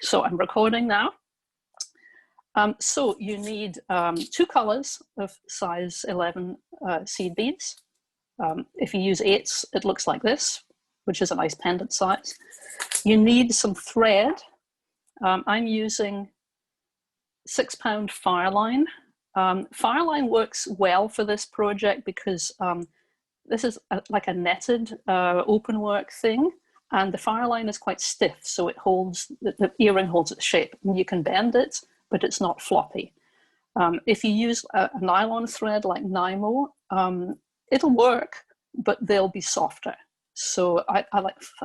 So I'm recording now. So you need 2 colors of size 11 seed beads. If you use 8s, it looks like this, which is a nice pendant size. You need some thread. I'm using 6-pound Fireline. Fireline works well for this project because this is like a netted open work thing. And the Fireline is quite stiff, so it holds, the earring holds its shape. And you can bend it, but it's not floppy. If you use a nylon thread like Nymo, it'll work, but they'll be softer. So I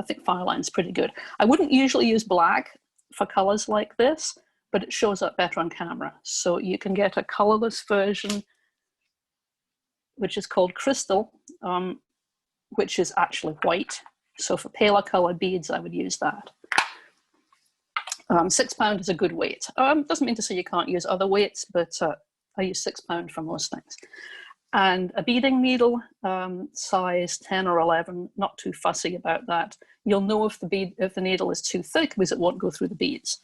think Fireline's pretty good. I wouldn't usually use black for colors like this, but it shows up better on camera. So you can get a colorless version, which is called Crystal, which is actually white. So for paler colored beads, I would use that. 6-pound is a good weight. Doesn't mean to say you can't use other weights, but I use 6-pound for most things. And a beading needle, size 10 or 11, not too fussy about that. You'll know if the needle is too thick because it won't go through the beads.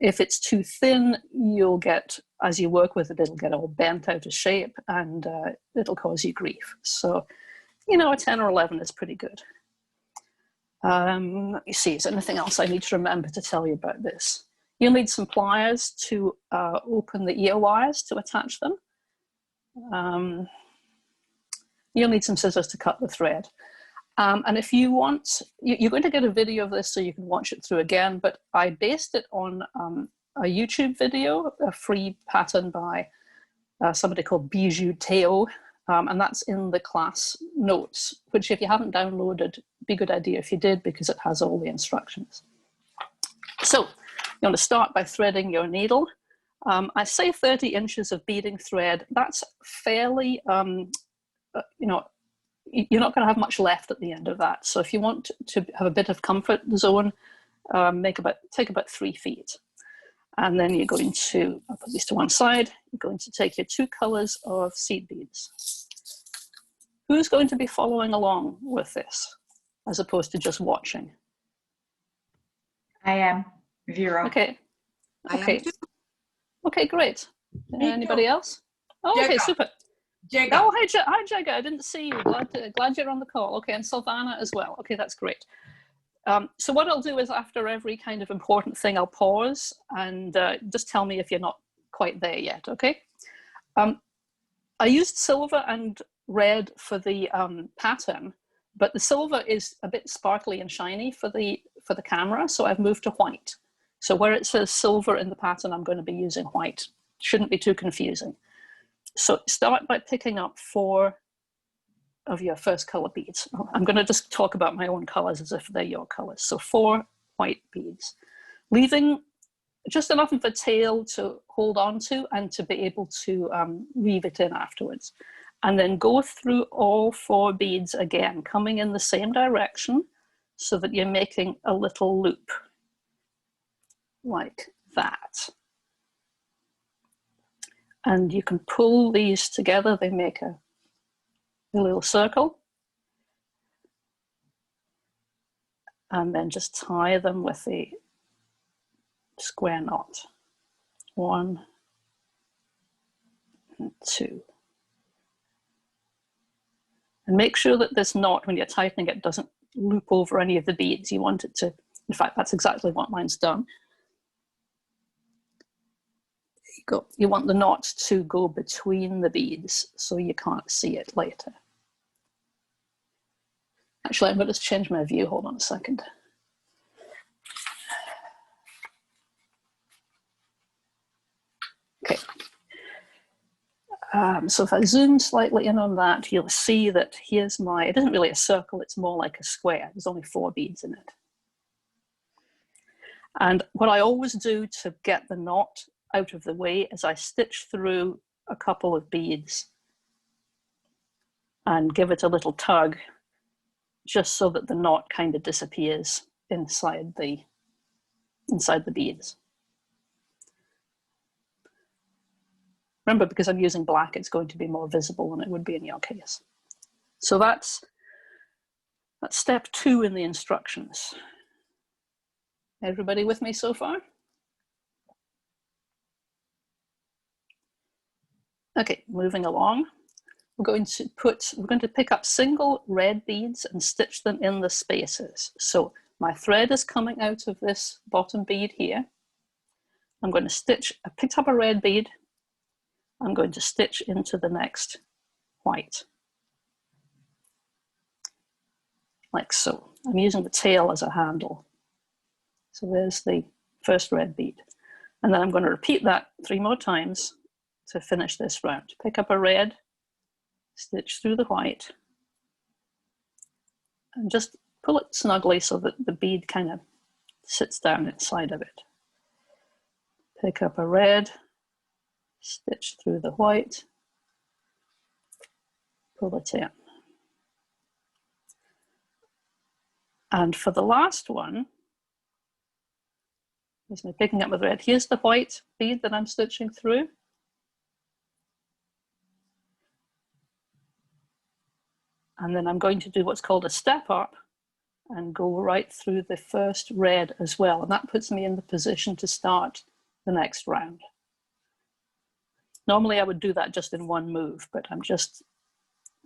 If it's too thin, you'll get, as you work with it, it'll get all bent out of shape and it'll cause you grief. So, you know, a 10 or 11 is pretty good. Let me see, is there anything else I need to remember to tell you about this? You'll need some pliers to open the ear wires to attach them. You'll need some scissors to cut the thread. And if you want, you're going to get a video of this so you can watch it through again, but I based it on a YouTube video, a free pattern by somebody called Bijou Teo. And that's in the class notes, which if you haven't downloaded, be a good idea if you did, because it has all the instructions. So you want to start by threading your needle. I say 30 inches of beading thread. That's fairly, you know, you're not going to have much left at the end of that. So if you want to have a bit of comfort zone, take about 3 feet. And then you're going to, I'll put these to one side, you're going to take your 2 colors of seed beads. Who's going to be following along with this, as opposed to just watching? I am, Vera. Okay. Okay. Okay, great. Anybody else? Oh, Jagga. okay, super. Jagga. Oh, hi, Jagga. I didn't see you. Glad you're on the call. Okay, and Silvana as well. Okay, that's great. So what I'll do is after every kind of important thing, I'll pause and just tell me if you're not quite there yet, okay? I used silver and red for the pattern, but the silver is a bit sparkly and shiny for the camera, so I've moved to white. So where it says silver in the pattern, I'm going to be using white. Shouldn't be too confusing. So start by picking up 4 of your first color beads. I'm going to just talk about my own colors as if they're your colors. So 4 white beads, leaving just enough of a tail to hold on to and to be able to weave it in afterwards. And then go through all 4 beads again, coming in the same direction so that you're making a little loop like that. And you can pull these together, they make a little circle, and then just tie them with a square knot. 1 and 2. And make sure that this knot, when you're tightening it, doesn't loop over any of the beads. You want it to, in fact, that's exactly what mine's done. You want the knot to go between the beads so you can't see it later. Actually, I'm going to change my view. Hold on a second. Okay. So if I zoom slightly in on that, you'll see that here's my, it isn't really a circle, it's more like a square. There's only 4 beads in it. And what I always do to get the knot out of the way is I stitch through a couple of beads and give it a little tug, just so that the knot kind of disappears inside the beads. Remember, because I'm using black, it's going to be more visible than it would be in your case. So that's step 2 in the instructions. Everybody with me so far? Okay, moving along. We're going to pick up single red beads and stitch them in the spaces. So my thread is coming out of this bottom bead here. I'm going to stitch, I picked up a red bead. I'm going to stitch into the next white. Like so. I'm using the tail as a handle. So there's the first red bead. And then I'm going to repeat that 3 more times to finish this round. Pick up a red, stitch through the white, and just pull it snugly so that the bead kind of sits down inside of it. Pick up a red, stitch through the white, pull it in. And for the last one, here's me picking up the red. Here's the white bead that I'm stitching through. And then I'm going to do what's called a step up and go right through the first red as well. And that puts me in the position to start the next round. Normally I would do that just in one move, but I'm just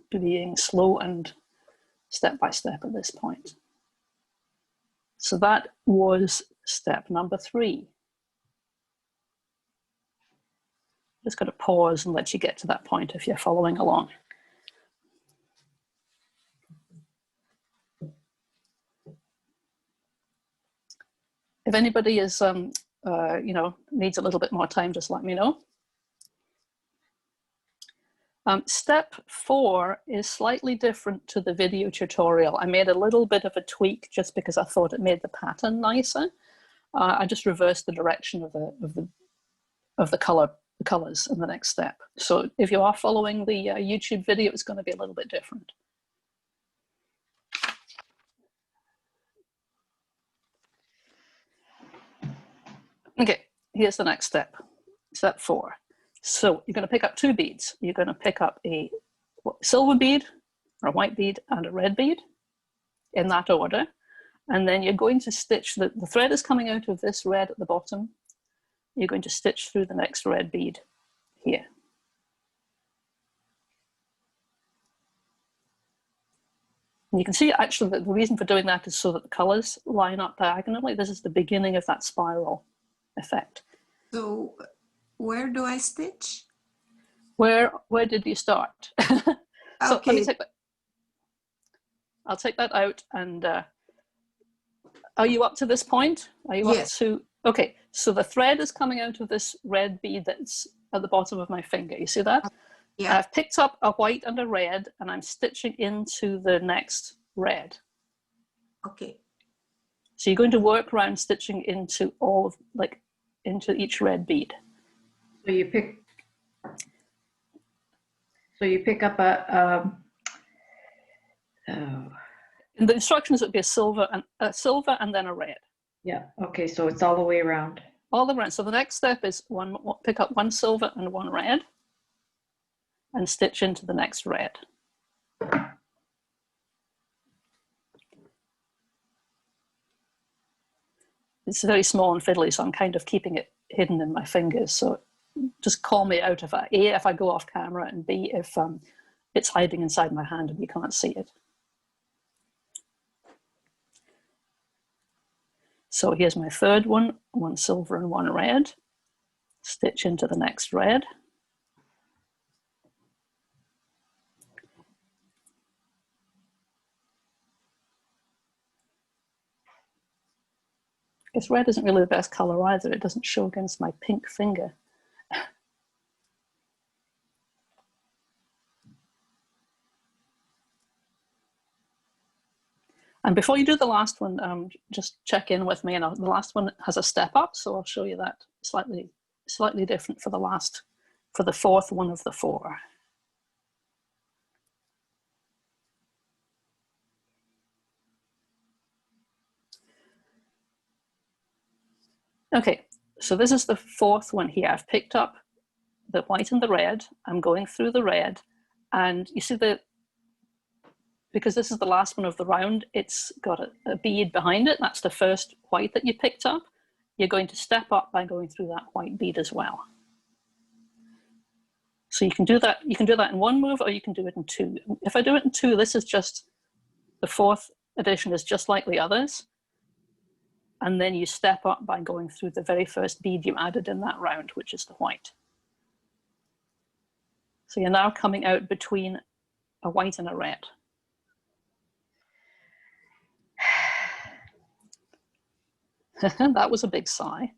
being slow and step by step at this point. So that was step number 3. Just got to pause and let you get to that point if you're following along. If anybody is, needs a little bit more time, just let me know. Step 4 is slightly different to the video tutorial. I made a little bit of a tweak just because I thought it made the pattern nicer. I just reversed the direction of the colors in the next step. So if you are following the YouTube video, it's going to be a little bit different. Okay, here's the next step, step 4. So you're going to pick up 2 beads. You're going to pick up a silver bead, or a white bead, and a red bead, in that order. And then you're going to stitch, the thread is coming out of this red at the bottom. You're going to stitch through the next red bead here. And you can see actually that the reason for doing that is so that the colors line up diagonally. This is the beginning of that spiral effect. So where do I stitch? Where did you start? So Okay. let me take that. I'll take that out and are you up to this point? Are you Yes. up to, okay, so the thread is coming out of this red bead that's at the bottom of my finger. You see that? Yeah. I've picked up a white and a red and I'm stitching into the next red. Okay. So you're going to work around stitching into all of, like, into each red bead. So you pick up a In the instructions, it would be a silver and then a red. yeah, okay, so it's all the way around. All around. So the next step is pick up 1 silver and 1 red and stitch into the next red. It's very small and fiddly, so I'm kind of keeping it hidden in my fingers. So just call me out if I go off camera, and B, if it's hiding inside my hand and you can't see it. So here's my third one, 1 silver and 1 red. Stitch into the next red. Because red isn't really the best color either. It doesn't show against my pink finger. And before you do the last one, just check in with me. And the last one has a step up, so I'll show you that slightly different for the fourth one of the 4. Okay, so this is the 4th one here. I've picked up the white and the red. I'm going through the red, and you see because this is the last one of the round, it's got a bead behind it. That's the first white that you picked up. You're going to step up by going through that white bead as well. So you can do that. You can do that in one move, or you can do it in two. If I do it in two, this is just the fourth addition is just like the others. And then you step up by going through the very first bead you added in that round, which is the white. So you're now coming out between a white and a red. That was a big sigh.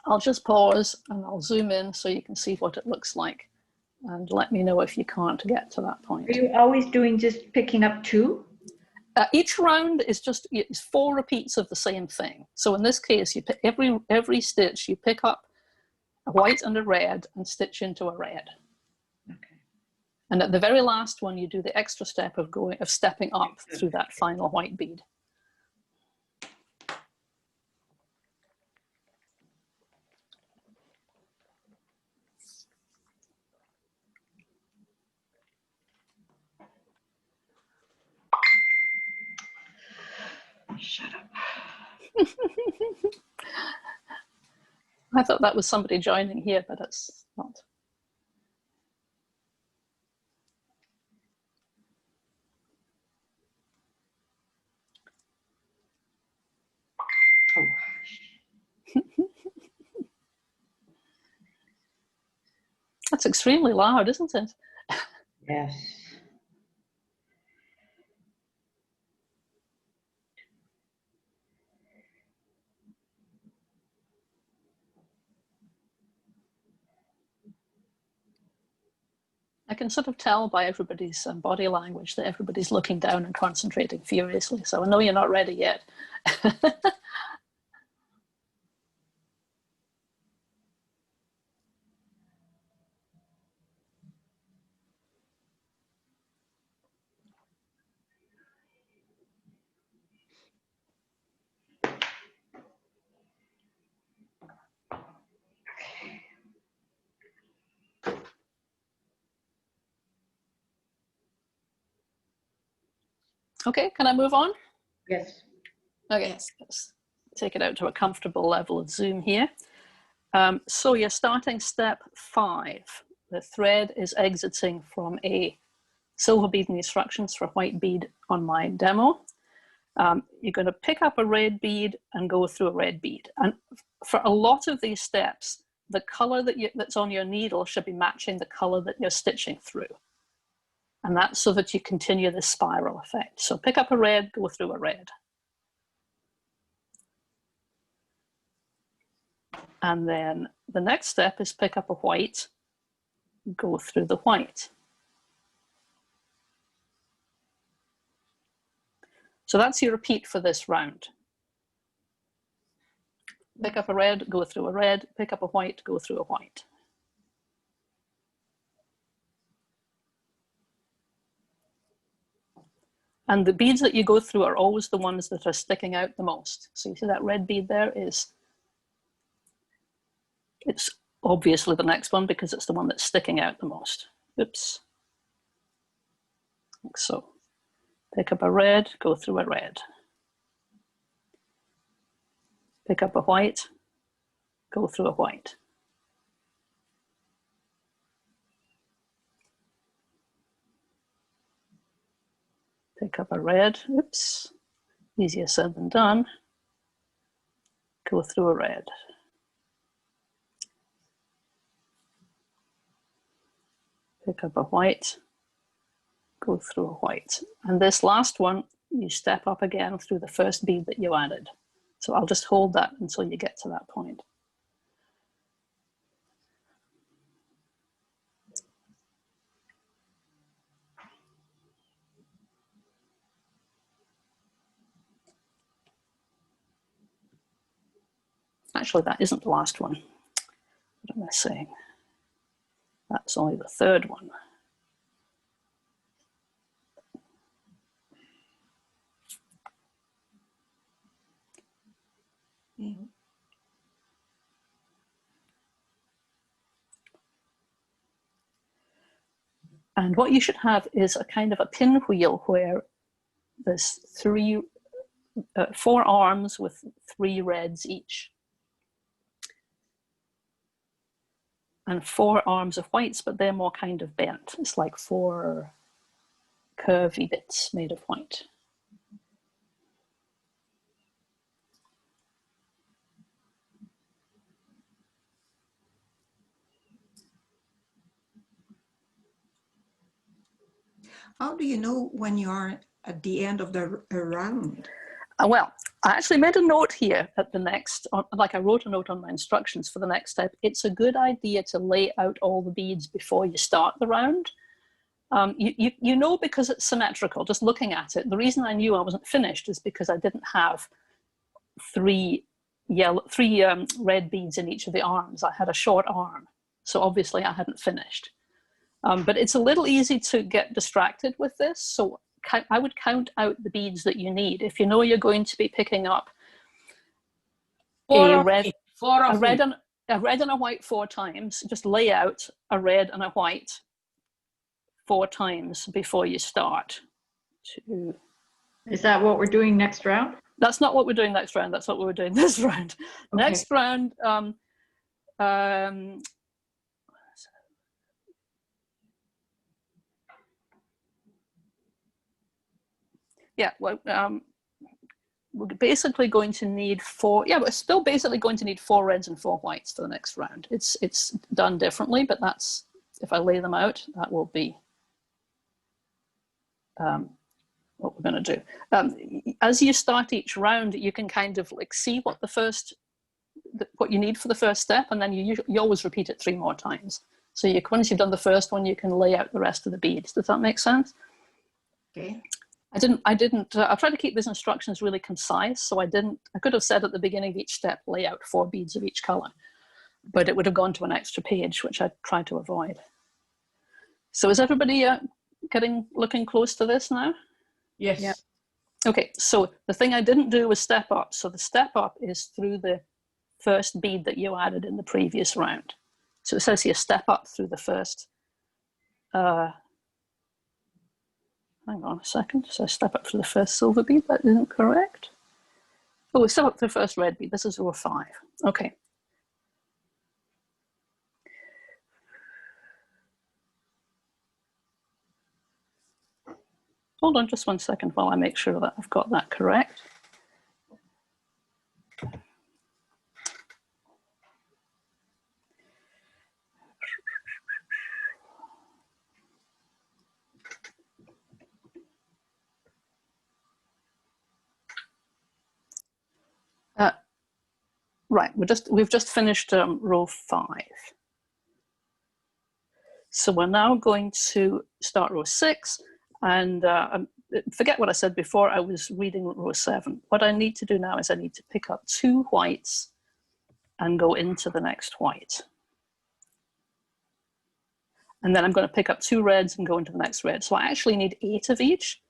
I'll just pause and I'll zoom in so you can see what it looks like. And let me know if you can't get to that point. Are you always doing just picking up two? Each round is just it's 4 repeats of the same thing. So in this case, you pick every stitch, you pick up a white and a red and stitch into a red. Okay. And at the very last one, you do the extra step of stepping up through that final white bead. Shut up. I thought that was somebody joining here, but it's not. Oh. That's extremely loud, isn't it? Yes. I can sort of tell by everybody's body language that everybody's looking down and concentrating furiously. So I know you're not ready yet. Okay, can I move on? Yes. Okay, Yes. let's take it out to a comfortable level of zoom here. So you're starting step 5. The thread is exiting from a silver bead in the instructions for white bead on my demo. You're going to pick up a red bead and go through a red bead. And for a lot of these steps, the color that's on your needle should be matching the color that you're stitching through. And that's so that you continue this spiral effect. So pick up a red, go through a red. And then the next step is pick up a white, go through the white. So that's your repeat for this round. Pick up a red, go through a red, pick up a white, go through a white. And the beads that you go through are always the ones that are sticking out the most. So you see that red bead there it's obviously the next one because it's the one that's sticking out the most. Oops. Like so. Pick up a red, go through a red. Pick up a white, go through a white. Pick up a red, oops, easier said than done. Go through a red. Pick up a white, go through a white. And this last one, you step up again through the first bead that you added. So I'll just hold that until you get to that point. Actually, that isn't the last one. What am I saying? That's only the third one. Mhm. And what you should have is a kind of a pinwheel where there's four arms with 3 reds each. And 4 arms of whites, but they're more kind of bent. It's like 4 curvy bits made of white. How do you know when you are at the end of the round? Well, I actually made a note here at the next, like I wrote a note on my instructions for the next step. It's a good idea to lay out all the beads before you start the round. You know, because it's symmetrical, just looking at it. The reason I knew I wasn't finished is because I didn't have 3 red beads in each of the arms. I had a short arm, so obviously I hadn't finished. But it's a little easy to get distracted with this, so I would count out the beads that you need. If you know you're going to be picking up a red and a white 4 times, just lay out a red and a white 4 times before you start. Is that what we're doing next round? That's not what we're doing next round. That's what we were doing this round. Okay. Next round, yeah, well, we're basically going to need 4. Yeah, we're still basically going to need 4 reds and 4 whites for the next round. It's done differently, but that's, if I lay them out, that will be what we're going to do. As you start each round, you can kind of like see what what you need for the first step, and then you always repeat it 3 more times. So once you've done the first one, you can lay out the rest of the beads. Does that make sense? Okay. I tried to keep these instructions really concise, so I could have said at the beginning of each step, lay out 4 beads of each color, but it would have gone to an extra page, which I tried to avoid. So is everybody looking close to this now? Yes. Yep. Okay, so the thing I didn't do was step up. So the step up is through the first bead that you added in the previous round. So it says here, step up through the first, hang on a second. So step up through the first silver bead. That isn't correct. Oh, step up to the first red bead. This is row 5. Okay. Hold on just one second while I make sure that I've got that correct. Right, we've just finished row 5. So we're now going to start row 6, and forget what I said before. I was reading row 7. What I need to do now is I need to pick up 2 whites and go into the next white. And then I'm going to pick up 2 reds and go into the next red. So I actually need 8 of each.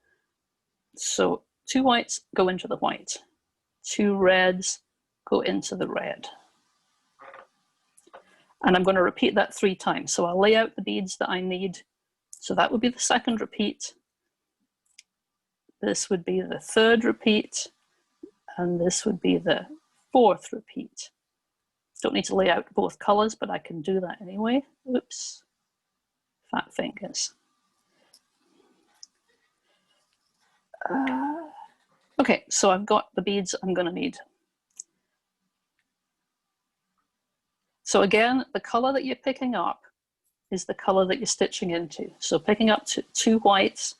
So 2 whites go into the white, 2 reds go into the red. And I'm going to repeat that 3 times. So I'll lay out the beads that I need. So that would be the second repeat. This would be the third repeat. And this would be the 4th repeat. Don't need to lay out both colors, but I can do that anyway. Oops, fat fingers. Okay, so I've got the beads I'm going to need. So again, the color that you're picking up is the color that you're stitching into. So picking up 2 whites,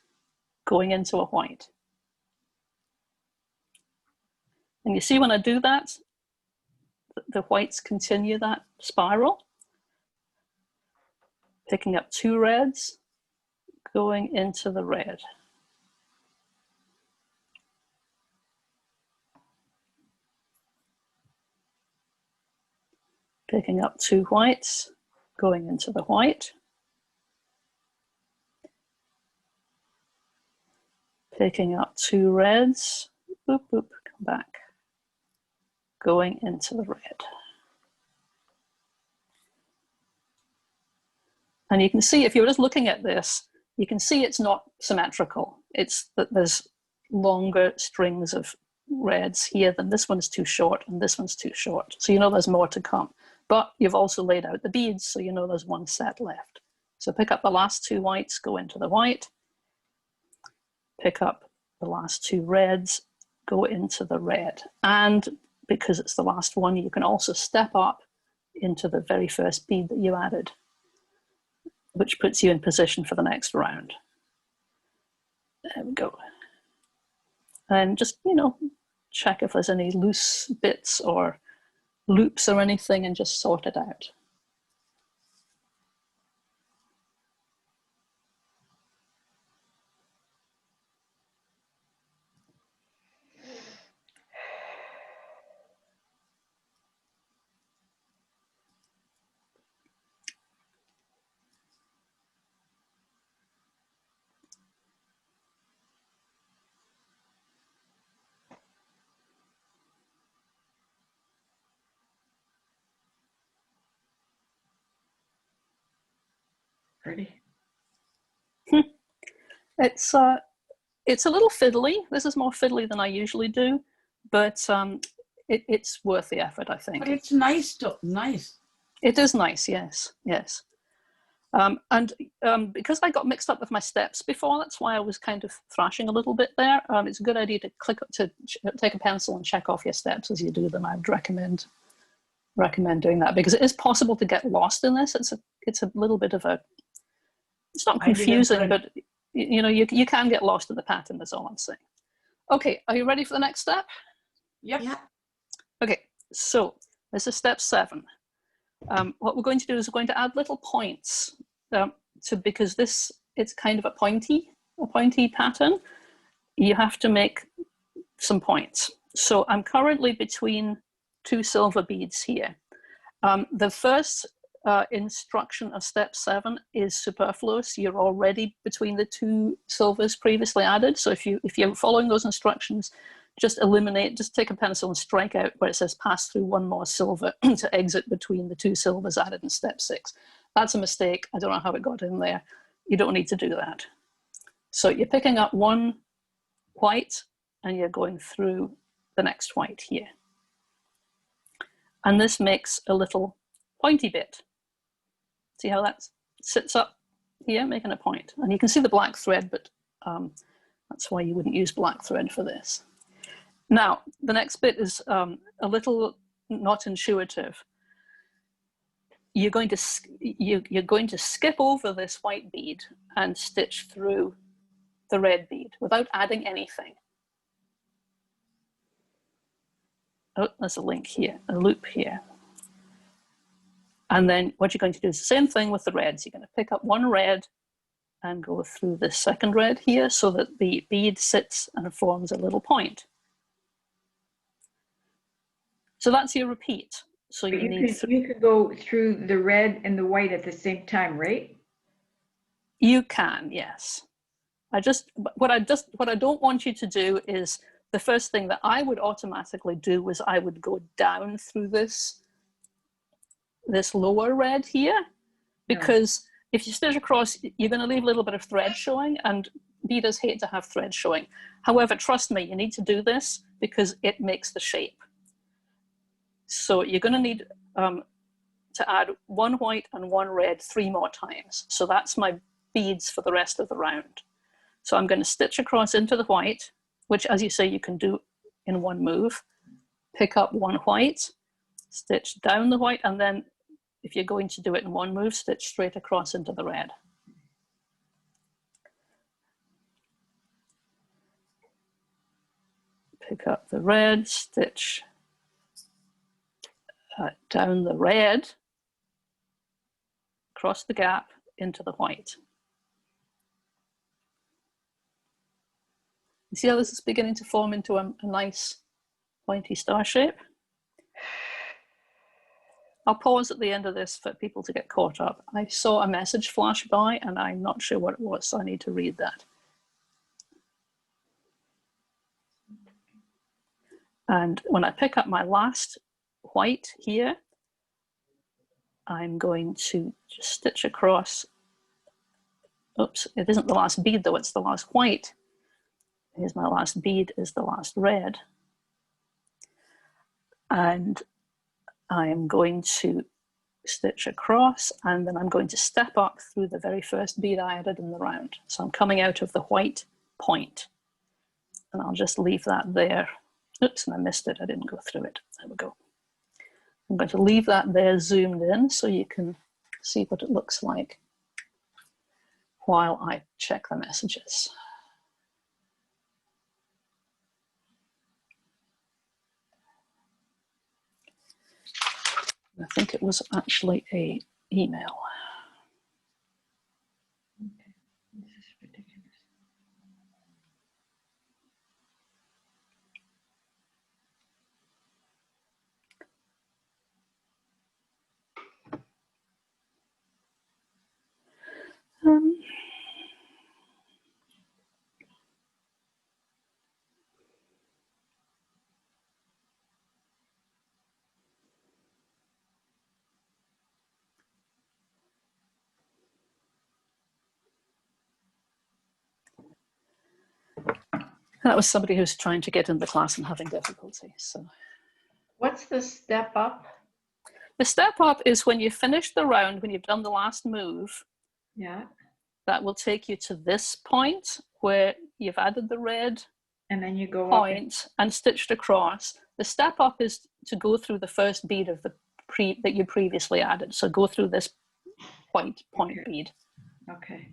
going into a white. And you see when I do that, the whites continue that spiral. Picking up 2 reds, going into the red. Picking up 2 whites, going into the white. Picking up 2 reds, boop, boop, come back. Going into the red. And you can see, if you're just looking at this, you can see it's not symmetrical. It's that there's longer strings of reds here, then this one's too short and this one's too short. So you know there's more to come. But you've also laid out the beads, so you know there's one set left. So pick up the last two whites, go into the white. Pick up the last two reds, go into the red. And because it's the last one, you can also step up into the very first bead that you added, which puts you in position for the next round. There we go. And just, you know, check if there's any loose bits or loops or anything and just sort it out. Pretty. It's a little fiddly. This is more fiddly than I usually do, but it's worth the effort, I think. But it's nice, nice. It is nice, yes, yes. Because I got mixed up with my steps before, that's why I was kind of thrashing a little bit there. It's a good idea to take a pencil and check off your steps as you do them. I would recommend doing that, because it is possible to get lost in this. It's a little bit of a, it's not confusing, but you know, you can get lost in the pattern, that's all I'm saying. Okay, are you ready for the next step? Yep. Yeah. Okay, so this is step 7. What we're going to do is we're going to add little points because it's kind of a pointy pattern. You have to make some points. So I'm currently between 2 silver beads here. The first instruction of step 7 is superfluous. You're already between the 2 silvers previously added. So if you're following those instructions, just take a pencil and strike out where it says pass through 1 more silver to exit between the 2 silvers added in step 6. That's a mistake. I don't know how it got in there. You don't need to do that. So you're picking up 1 white and you're going through the next white here. And this makes a little pointy bit. See how that sits up here, making a point. And you can see the black thread, but that's why you wouldn't use black thread for this. Now, the next bit is a little not intuitive. You're going to skip over this white bead and stitch through the red bead without adding anything. Oh, there's a link here, a loop here. And then what you're going to do is the same thing with the reds. You're going to pick up 1 red and go through the second red here so that the bead sits and forms a little point. So that's your repeat. So you could go through the red and the white at the same time, right? You can, yes. What I don't want you to do is, the first thing that I would automatically do was I would go down through this lower red here, because if you stitch across, you're going to leave a little bit of thread showing, and beaders hate to have thread showing. However, trust me, you need to do this because it makes the shape. So you're going to need to add 1 white and 1 red 3 more times. So that's my beads for the rest of the round. So I'm going to stitch across into the white, which, as you say, you can do in 1 move. Pick up 1 white, stitch down the white, and then if you're going to do it in 1 move, stitch straight across into the red. Pick up the red, stitch down the red, across the gap into the white. You see how this is beginning to form into a nice pointy star shape? I'll pause at the end of this for people to get caught up. I saw a message flash by and I'm not sure what it was, so I need to read that. And when I pick up my last white here, I'm going to just stitch across Oops, it isn't the last bead though, it's the last white. Here's my last bead, is the last red. And I am going to stitch across, and then I'm going to step up through the very first bead I added in the round. So I'm coming out of the white point, and I'll just leave that there. Oops, and I missed it, I didn't go through it. There we go. I'm going to leave that there zoomed in so you can see what it looks like while I check the messages. I think it was actually a email. Okay. This is ridiculous. Um, that was somebody who's trying to get in the class and having difficulty. So What's the step up? the step up is when you finish the round, when you've done the last move, Yeah. that will take you to this point where you've added the red And then you go up. point and stitched across. The step up is to go through the first bead of the that you previously added. So go through this white point Okay. bead. Okay.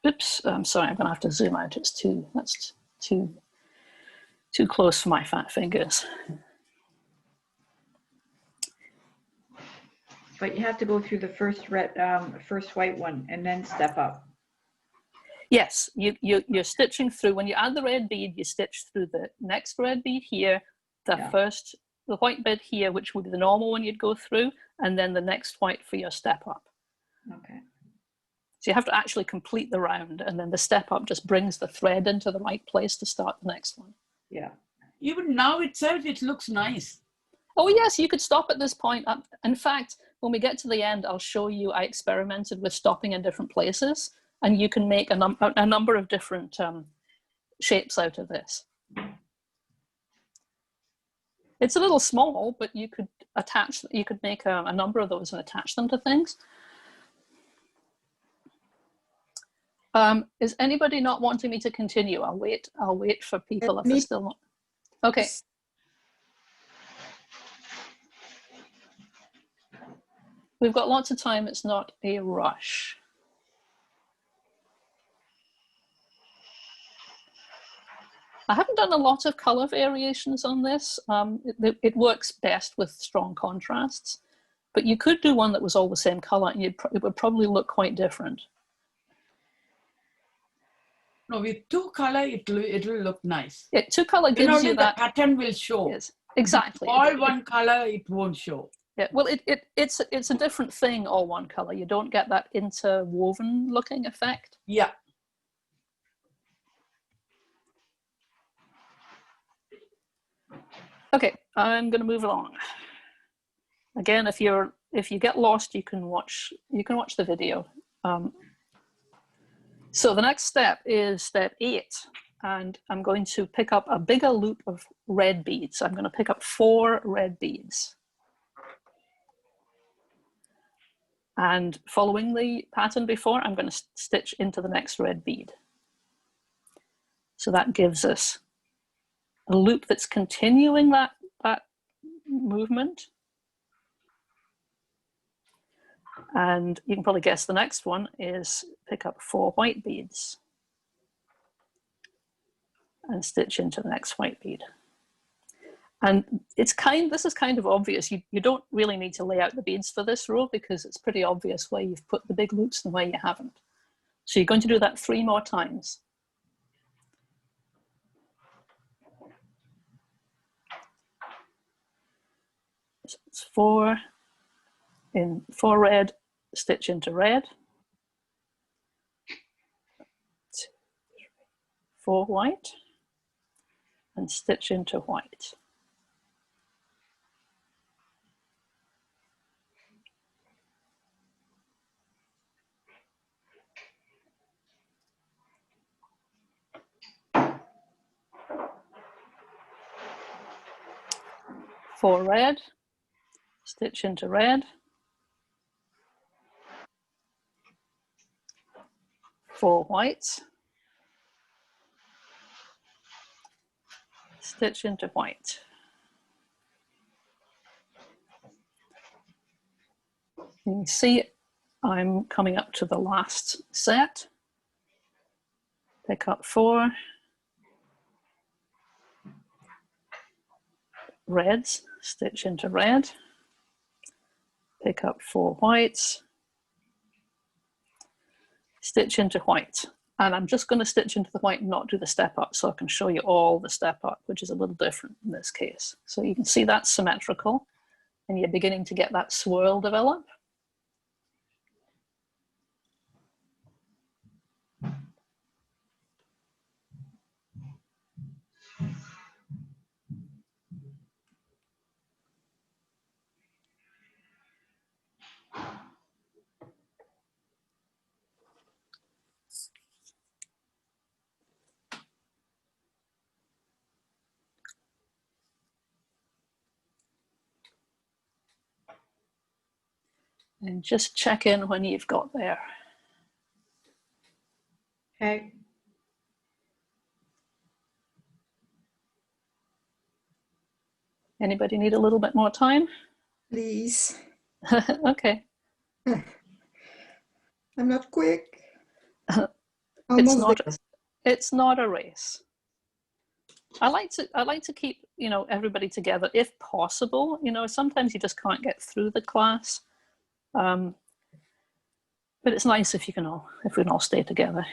Oops, I'm sorry, I'm gonna have to zoom out. That's too close for my fat fingers. But you have to go through the first red, first white one and then step up. Yes, you're stitching through, when you add the red bead, you stitch through the next red bead here, the Yeah. the white bead here, which would be the normal one you'd go through, and then the next white for your step up. Okay. So you have to actually complete the round, and then the step up just brings the thread into the right place to start the next one. Yeah. Even now itself, it looks nice. Oh yes, you could stop at this point. In fact, when we get to the end, I'll show you, I experimented with stopping in different places, and you can make a number of different shapes out of this. It's a little small, but you could make a number of those and attach them to things. Is anybody not wanting me to continue? I'll wait for people if they're still not. Okay. We've got lots of time, it's not a rush. I haven't done a lot of color variations on this. It works best with strong contrasts, but you could do one that was all the same color and it would probably look quite different. No, with two color, it will look nice. Yeah, two color gives you that. The pattern will show. Yes, exactly. All one color, it won't show. Yeah, well, it's a different thing, all one color. You don't get that interwoven looking effect. Yeah. Okay, I'm going to move along. Again, if you get lost, you can watch the video. So the next step is step 8, and I'm going to pick up a bigger loop of red beads. I'm going to pick up 4 red beads. And following the pattern before, I'm going to stitch into the next red bead. So that gives us a loop that's continuing that movement. And you can probably guess the next one is pick up 4 white beads and stitch into the next white bead. And this is kind of obvious. You don't really need to lay out the beads for this row because it's pretty obvious where you've put the big loops and where you haven't. So you're going to do that 3 more times. So it's 4 red, stitch into red. 2, 3, 4 white, and stitch into white. 4 red, stitch into red, 4 white, stitch into white. You can see I'm coming up to the last set. Pick up 4 reds, stitch into red, pick up 4 whites, stitch into white. And I'm just going to stitch into the white and not do the step up, so I can show you all the step up, which is a little different in this case. So you can see that's symmetrical, and you're beginning to get that swirl develop. And just check in when you've got there. Okay. Anybody need a little bit more time? Please. Okay. I'm not quick. Almost there. It's not a race. I like to keep, you know, everybody together if possible. You know, sometimes you just can't get through the class, but it's nice if we can all stay together.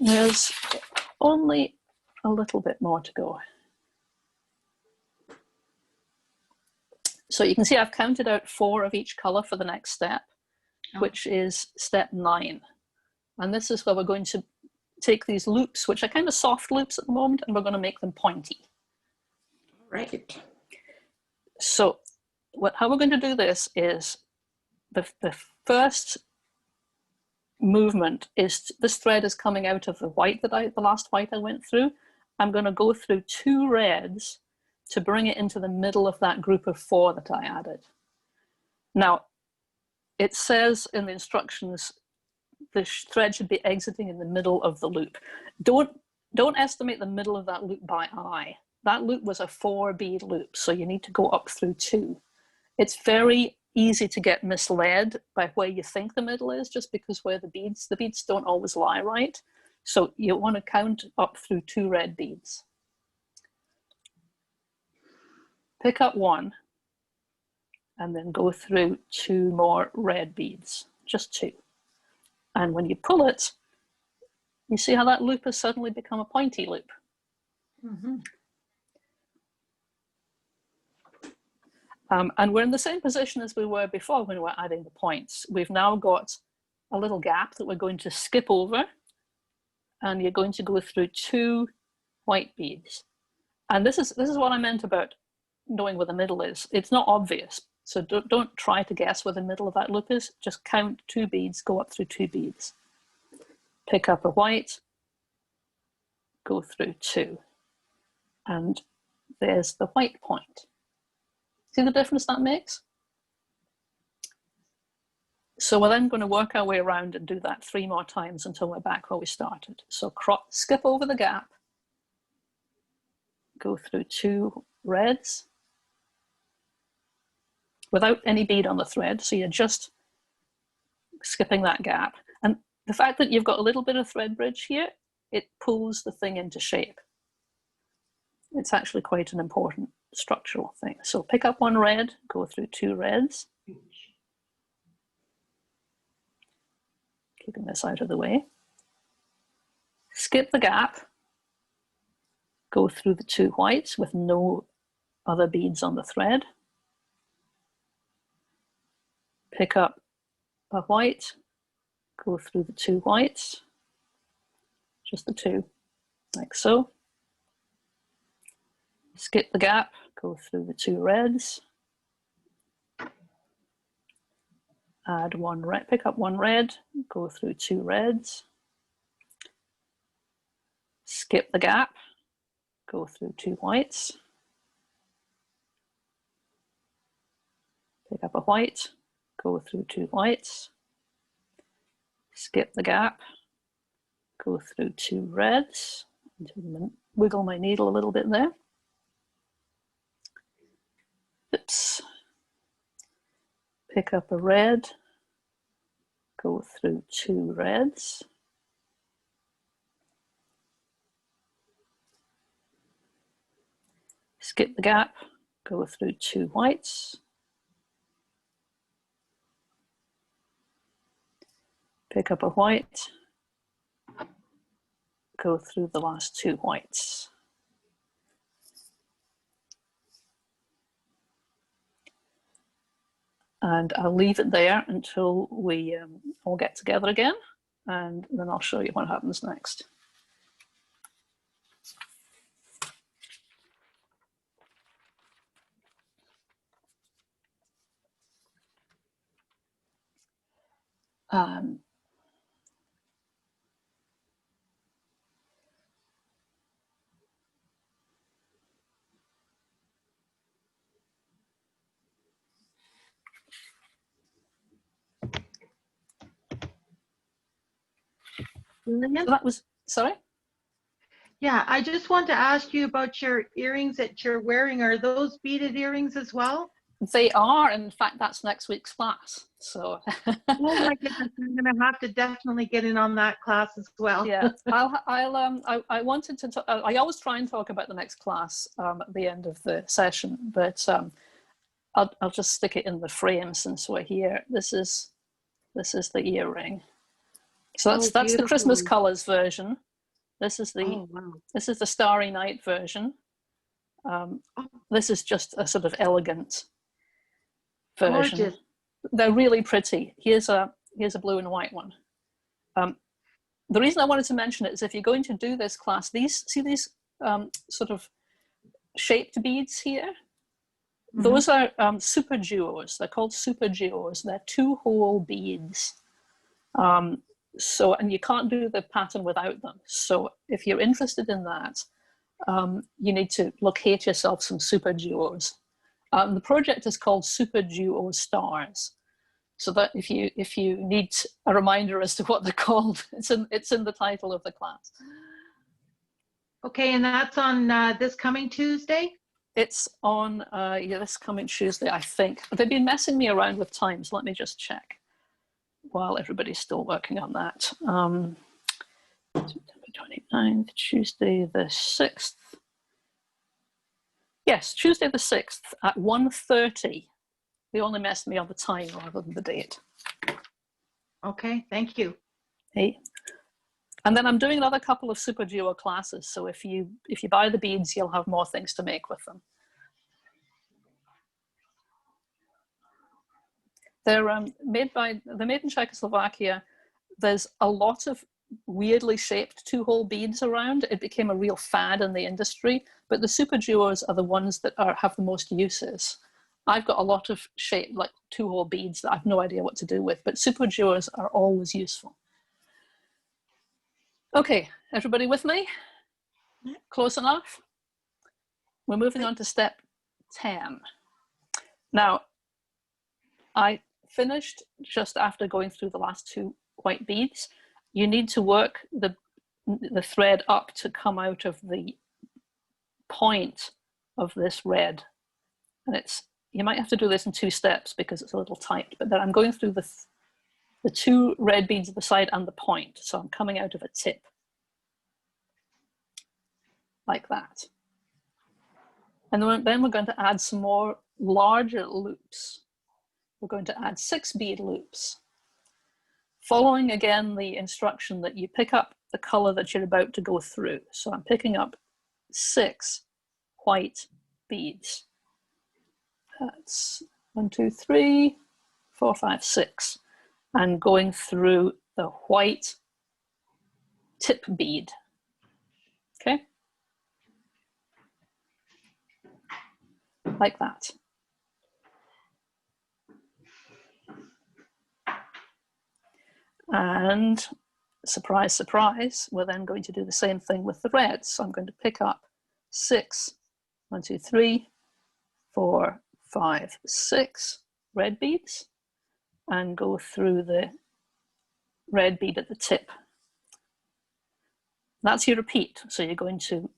There's only a little bit more to go. So you can see I've counted out 4 of each color for the next step, which is step 9. And this is where we're going to take these loops, which are kind of soft loops at the moment, and we're going to make them pointy. Right. So how we're going to do this is the first movement is this thread is coming out of the white the last white I went through. I'm going to go through 2 reds to bring it into the middle of that group of 4 that I added. Now, it says in the instructions the thread should be exiting in the middle of the loop. Don't estimate the middle of that loop by eye. That loop was a 4 bead loop, so you need to go up through 2. It's very easy to get misled by where you think the middle is, just because where the beads don't always lie right. So you want to count up through 2 red beads. Pick up 1, and then go through 2 more red beads, just 2. And when you pull it, you see how that loop has suddenly become a pointy loop. Mm-hmm. And we're in the same position as we were before when we were adding the points. We've now got a little gap that we're going to skip over, and you're going to go through 2 white beads. And this is what I meant about knowing where the middle is. It's not obvious, so don't try to guess where the middle of that loop is. Just count 2 beads, go up through 2 beads. Pick up a white, go through 2. And there's the white point. See the difference that makes? So we're then going to work our way around and do that 3 more times until we're back where we started. So skip over the gap, go through 2 reds without any bead on the thread. So you're just skipping that gap. And the fact that you've got a little bit of thread bridge here, it pulls the thing into shape. It's actually quite an important structural thing. So pick up 1 red, go through 2 reds. Keeping this out of the way. Skip the gap, go through the 2 whites with no other beads on the thread. Pick up a white, go through the 2 whites, just the 2, like so. Skip the gap, go through the 2 reds. Add 1 red, pick up 1 red, go through 2 reds. Skip the gap, go through 2 whites, pick up a white, go through 2 whites, skip the gap, go through 2 reds, wiggle my needle a little bit there. Oops. Pick up a red, go through 2 reds, skip the gap, go through 2 whites, pick up a white, go through the last 2 whites. And I'll leave it there until we all get together again, and then I'll show you what happens next. So that was, sorry? Yeah, I just want to ask you about your earrings that you're wearing. Are those beaded earrings as well? They are, in fact, that's next week's class. So, Oh my goodness, I'm gonna have to definitely get in on that class as well. yeah, I wanted to talk, I always try and talk about the next class at the end of the session, but I'll just stick it in the frame since we're here. This is the earring. So that's the Christmas colors version. This is the this is the Starry Night version. This is just a sort of elegant version. Gorgeous. They're really pretty. Here's a blue and white one. The reason I wanted to mention it is if you're going to do this class, see these sort of shaped beads here? Mm-hmm. Those are super duos. They're called super duos. They're 2-hole beads. And you can't do the pattern without them. So if you're interested in that, you need to locate yourself some super duos. The project is called Super Duo Stars. So that if you need a reminder as to what they're called, it's in the title of the class. Okay, and that's on this coming Tuesday? It's on this coming Tuesday, I think. They've been messing me around with times. Let me just check while everybody's still working on that. September 29th, Tuesday the 6th. Yes, Tuesday the 6th at 1:30. They only messed me on the time rather than the date. Okay, thank you. Hey. And then I'm doing another couple of Super Duo classes. So if you buy the beads, you'll have more things to make with them. They're made in Czechoslovakia. There's a lot of weirdly shaped 2-hole beads around. It became a real fad in the industry, but the Super Duos are the ones that have the most uses. I've got a lot of shaped like 2-hole beads that I've no idea what to do with, but Super Duos are always useful. Okay, everybody with me? Close enough? We're moving on to step 10. Now, I finished just after going through the last 2 white beads. You need to work the thread up to come out of the point of this red. And you might have to do this in 2 steps because it's a little tight, but then I'm going through the 2 red beads at the side and the point. So I'm coming out of a tip like that. And then we're going to add some more larger loops. We're going to add 6 bead loops. Following again the instruction that you pick up the color that you're about to go through. So I'm picking up 6 white beads. That's 1, 2, 3, 4, 5, 6. And going through the white tip bead. Okay? Like that. And surprise, surprise, we're then going to do the same thing with the reds. So I'm going to pick up 6. 1, 2, 3, 4, 5, 6 red beads, and go through the red bead at the tip. That's your repeat. So you're going to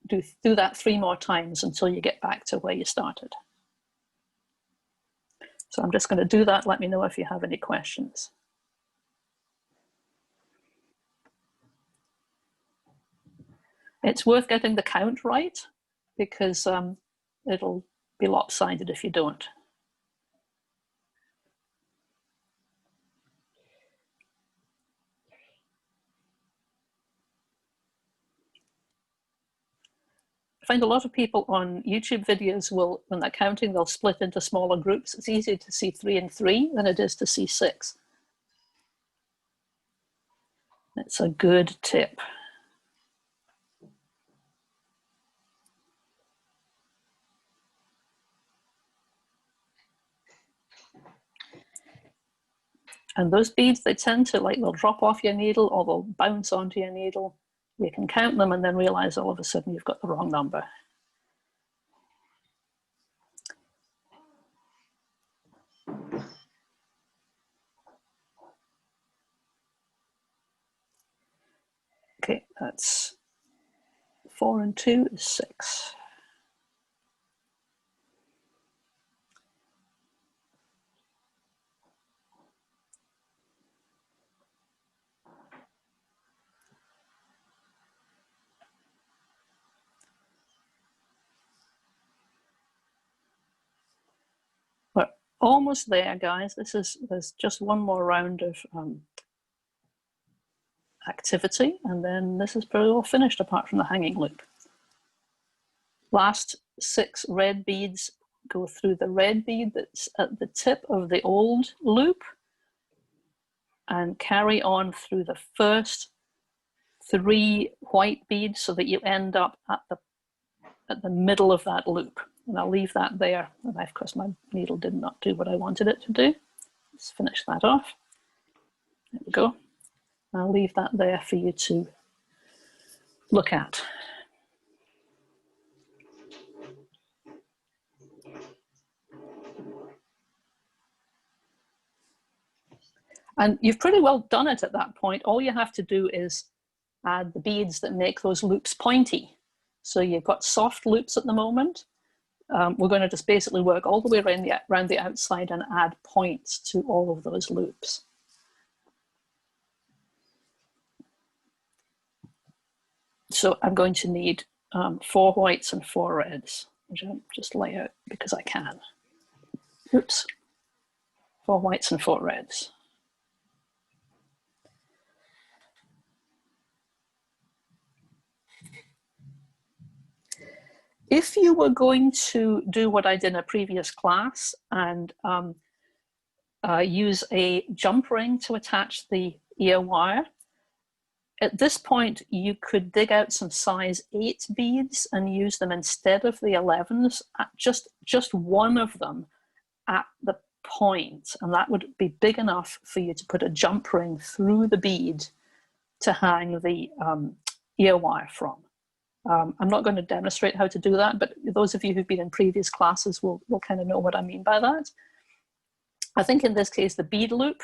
do that 3 more times until you get back to where you started. So I'm just going to do that. Let me know if you have any questions. It's worth getting the count right, because it'll be lopsided if you don't. I find a lot of people on YouTube videos will, when they're counting, they'll split into smaller groups. It's easier to see 3 and 3 than it is to see 6. It's a good tip. And those beads, they tend to, like, they'll drop off your needle or they'll bounce onto your needle. You can count them and then realize all of a sudden you've got the wrong number. Okay, that's 4 and 2 is 6. We're almost there, guys. There's just one more round of activity, and then this is pretty well finished apart from the hanging loop. Last 6 red beads go through the red bead that's at the tip of the old loop and carry on through the first 3 white beads so that you end up at the middle of that loop. And I'll leave that there. And of course my needle did not do what I wanted it to do. Let's finish that off. There we go. I'll leave that there for you to look at. And you've pretty well done it at that point. All you have to do is add the beads that make those loops pointy. So you've got soft loops at the moment. We're going to just basically work all the way around the outside and add points to all of those loops. So I'm going to need 4 whites and 4 reds, which I'll just lay out because I can. Oops. 4 whites and 4 reds. If you were going to do what I did in a previous class and use a jump ring to attach the ear wire, at this point you could dig out some size 8 beads and use them instead of the 11s, just one of them at the point, and that would be big enough for you to put a jump ring through the bead to hang the ear wire from. I'm not going to demonstrate how to do that, but those of you who've been in previous classes will kind of know what I mean by that. I think in this case, the bead loop,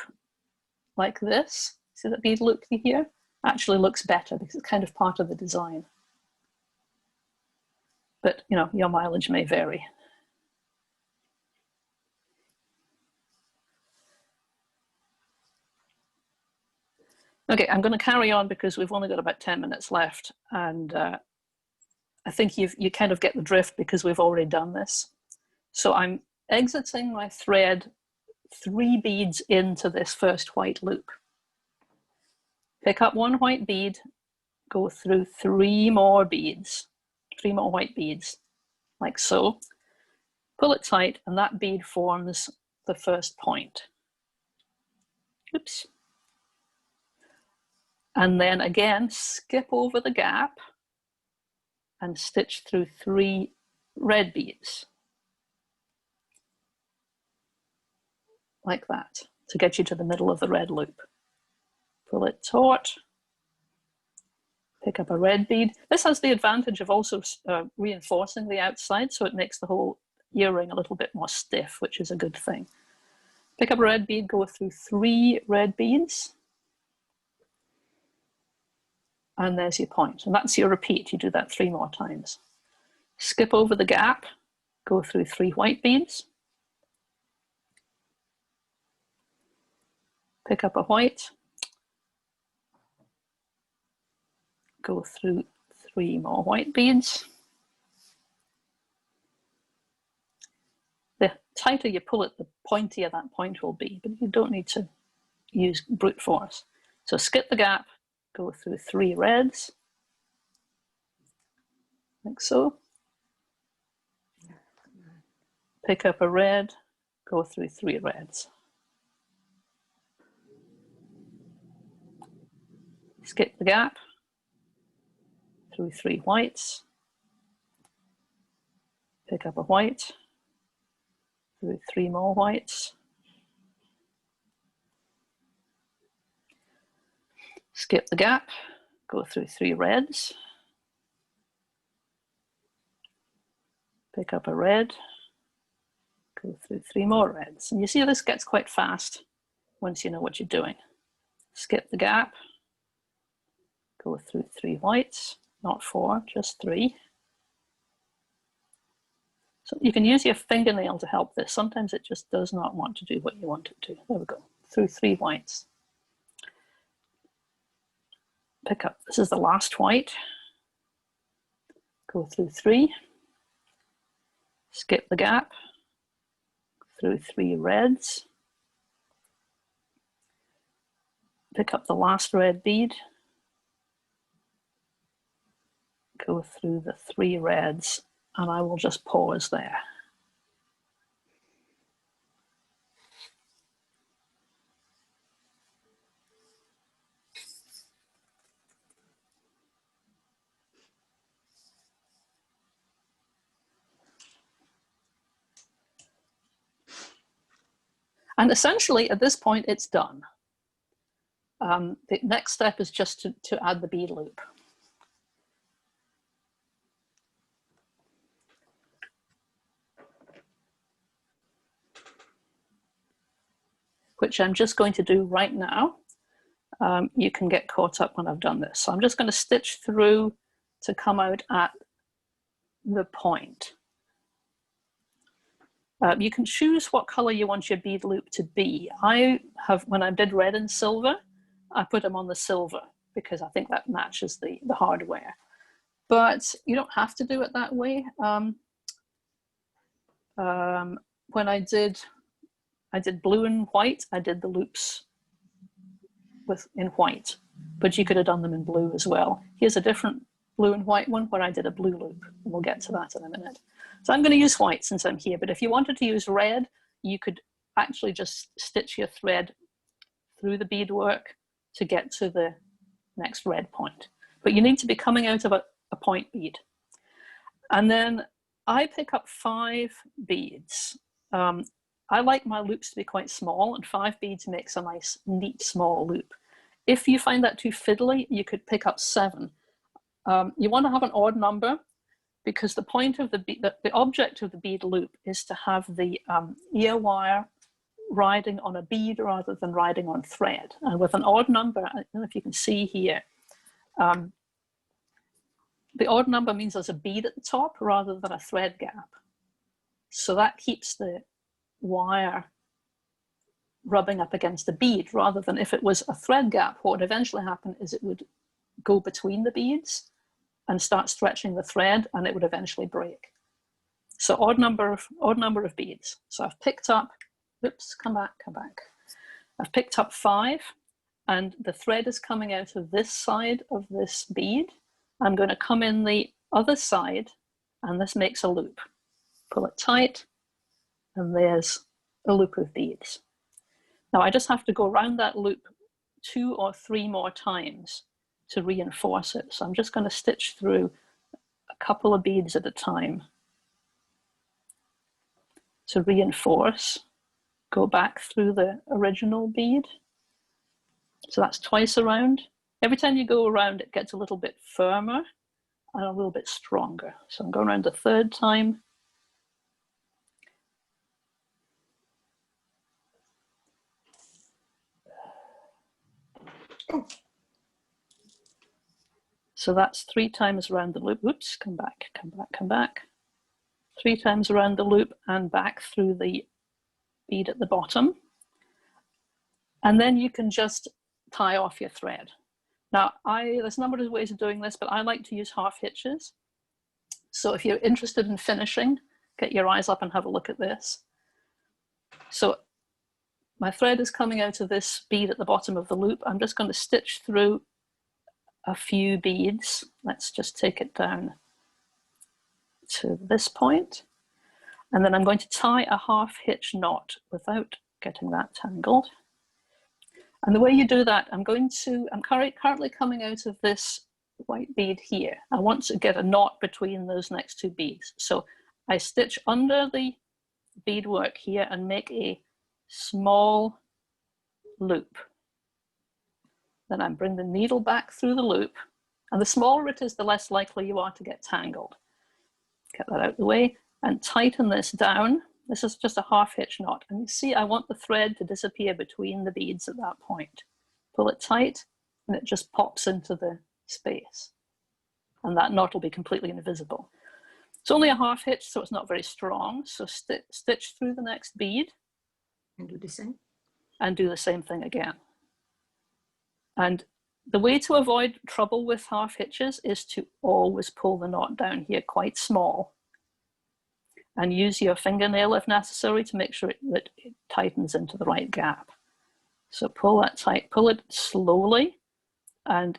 like this, see that bead loop here, actually looks better because it's kind of part of the design. But, you know, your mileage may vary. Okay, I'm going to carry on because we've only got about 10 minutes left, and I think you kind of get the drift because we've already done this. So I'm exiting my thread 3 beads into this first white loop. Pick up 1 white bead, go through 3 more beads, 3 more white beads, like so. Pull it tight, and that bead forms the first point. Oops. And then again, skip over the gap and stitch through 3 red beads, like that, to get you to the middle of the red loop. Pull it taut, Pick up a red bead. This has the advantage of also reinforcing the outside, so it makes the whole earring a little bit more stiff, which is a good thing. Pick up a red bead, go through 3 red beads. And there's your point. And that's your repeat. You do that 3 more times. Skip over the gap, go through 3 white beads. Pick up a white. Go through 3 more white beads. The tighter you pull it, the pointier that point will be, but you don't need to use brute force. So skip the gap, go through 3 reds, like so. Pick up a red, go through 3 reds. Skip the gap, through 3 whites. Pick up a white, through 3 more whites. Skip the gap, go through 3 reds. Pick up a red, go through 3 more reds. And you see this gets quite fast once you know what you're doing. Skip the gap, go through 3 whites, not 4, just 3. So you can use your fingernail to help this. Sometimes it just does not want to do what you want it to. There we go, through 3 whites. Pick up, this is the last white. Go through 3. Skip the gap, through 3 reds. Pick up the last red bead. Go through the 3 reds, and I will just pause there. And essentially, at this point, it's done. The next step is just to add the bead loop. Which I'm just going to do right now. You can get caught up when I've done this. So I'm just going to stitch through to come out at the point. You can choose what color you want your bead loop to be. When I did red and silver, I put them on the silver because I think that matches the hardware. But you don't have to do it that way. When I did blue and white, I did the loops in white, but you could have done them in blue as well. Here's a different blue and white one where I did a blue loop, and we'll get to that in a minute. So I'm going to use white since I'm here, but if you wanted to use red, you could actually just stitch your thread through the beadwork to get to the next red point. But you need to be coming out of a point bead. And then I pick up 5 beads. I like my loops to be quite small, and 5 beads makes a nice, neat, small loop. If you find that too fiddly, you could pick up 7. You want to have an odd number because the point of the object of the bead loop is to have the ear wire riding on a bead rather than riding on thread. And with an odd number, I don't know if you can see here, the odd number means there's a bead at the top rather than a thread gap. So that keeps the wire rubbing up against the bead rather than if it was a thread gap, what would eventually happen is it would go between the beads and start stretching the thread, and it would eventually break. So odd number of beads. So I've picked up, oops, come back. I've picked up 5, and the thread is coming out of this side of this bead. I'm going to come in the other side, and this makes a loop. Pull it tight, and there's a loop of beads. Now I just have to go around that loop 2 or 3 more times to reinforce it. So I'm just going to stitch through a couple of beads at a time to reinforce. Go back through the original bead. So that's twice around, Every time you go around, it gets a little bit firmer and a little bit stronger. So I'm going around the third time. So that's 3 times around the loop. Oops, come back, come back, come back. 3 times around the loop and back through the bead at the bottom. And then you can just tie off your thread. Now, there's a number of ways of doing this, but I like to use half hitches. So if you're interested in finishing, get your eyes up and have a look at this. So my thread is coming out of this bead at the bottom of the loop. I'm just going to stitch through a few beads. Let's just take it down to this point. And then I'm going to tie a half hitch knot without getting that tangled. And the way you do that, I'm currently coming out of this white bead here. I want to get a knot between those next 2 beads. So I stitch under the beadwork here and make a small loop. Then I bring the needle back through the loop, and the smaller it is, the less likely you are to get tangled. Get that out of the way and tighten this down. This is just a half hitch knot, and you see I want the thread to disappear between the beads at that point. Pull it tight and it just pops into the space, and that knot will be completely invisible. It's only a half hitch, so it's not very strong. So stitch through the next bead And do the same. and do the same thing again. And the way to avoid trouble with half hitches is to always pull the knot down here quite small and use your fingernail if necessary to make sure that it tightens into the right gap. So pull that tight, pull it slowly, and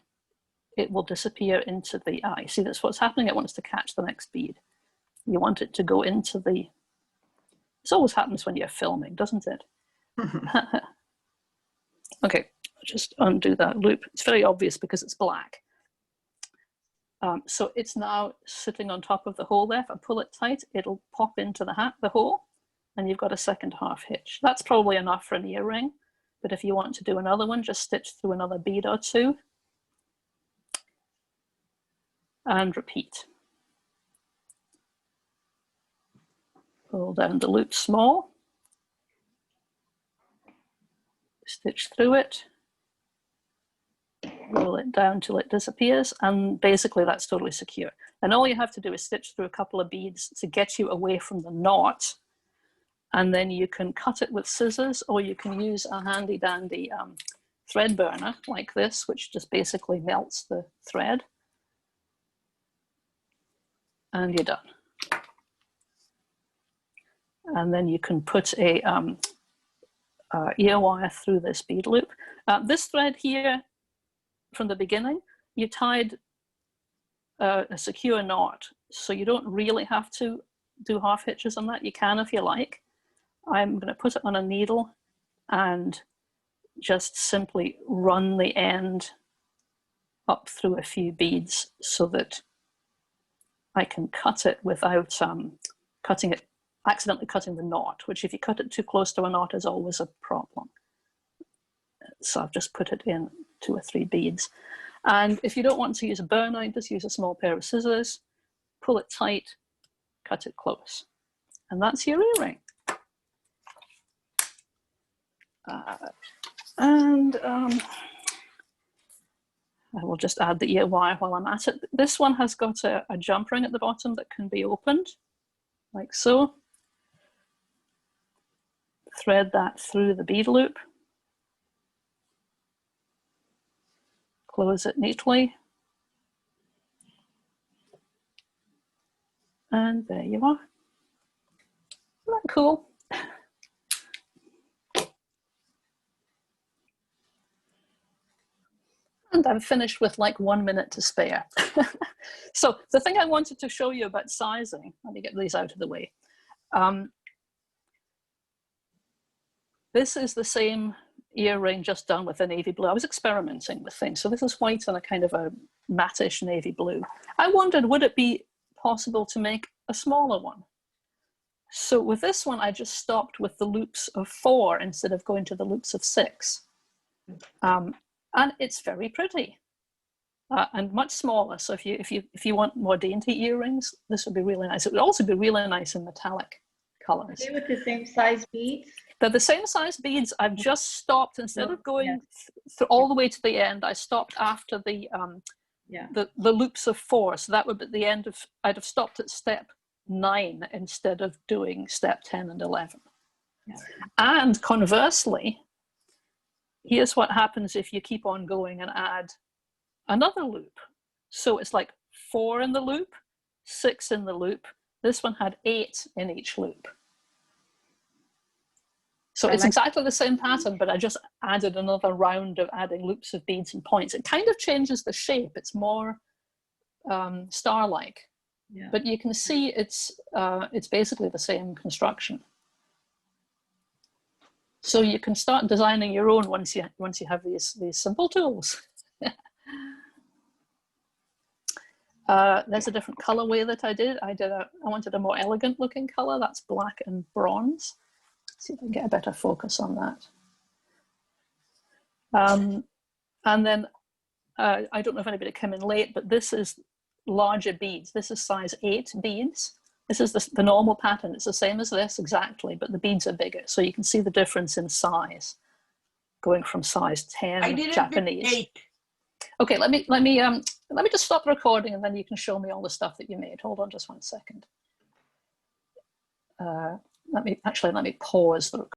it will disappear into the eye. See, that's what's happening. It wants to catch the next bead. You want it to go into the, this always happens when you're filming, doesn't it? Okay, just undo that loop. It's very obvious because it's black. So it's now sitting on top of the hole there. If I pull it tight, it'll pop into the hole, and you've got a second half hitch. That's probably enough for an earring, but if you want to do another one, just stitch through another bead or 2 and repeat. Pull down the loop small, stitch through it, roll it down till it disappears, and basically that's totally secure. And all you have to do is stitch through a couple of beads to get you away from the knot, and then you can cut it with scissors, or you can use a handy dandy thread burner like this, which just basically melts the thread, and you're done. And then you can put a ear wire through this bead loop. This thread here, from the beginning, you tied a secure knot, so you don't really have to do half hitches on that. You can if you like. I'm going to put it on a needle and just simply run the end up through a few beads so that I can cut it without accidentally cutting the knot, which if you cut it too close to a knot is always a problem. So I've just put it in 2 or 3 beads. And if you don't want to use a burner, just use a small pair of scissors, pull it tight, cut it close. And that's your earring. I will just add the ear wire while I'm at it. This one has got a jump ring at the bottom that can be opened, like so. Thread that through the bead loop. Close it neatly. And there you are. Isn't that cool? And I'm finished with like 1 minute to spare. So the thing I wanted to show you about sizing, let me get these out of the way. This is the same earring just done with a navy blue. I was experimenting with things. So this is white and a kind of a mattish navy blue. I wondered, would it be possible to make a smaller one? So with this one, I just stopped with the loops of 4 instead of going to the loops of 6. And it's very pretty. and much smaller. So if you want more dainty earrings, this would be really nice. It would also be really nice in metallic colors. Are they with the same size beads? They're the same size beads. I've just stopped, instead of going all the way to the end, I stopped after the loops of 4. So that would be at the end of, I'd have stopped at step 9 instead of doing step 10 and 11. Yeah. And conversely, here's what happens if you keep on going and add another loop. So it's like 4 in the loop, 6 in the loop. This one had 8 in each loop. So it's exactly the same pattern, but I just added another round of adding loops of beads and points. It kind of changes the shape. It's more star-like, but you can see it's basically the same construction. So you can start designing your own once you have these simple tools. There's a different colorway that I did. I wanted a more elegant looking color. That's black and bronze. Let's see if I can get a better focus on that. And then I don't know if anybody came in late, but this is larger beads. This is size 8 beads. This is the normal pattern. It's the same as this exactly, but the beads are bigger. So you can see the difference in size, going from size 10 I didn't Japanese. pick 8. Okay, let me just stop the recording and then you can show me all the stuff that you made. Hold on just one second. Let me pause the recording.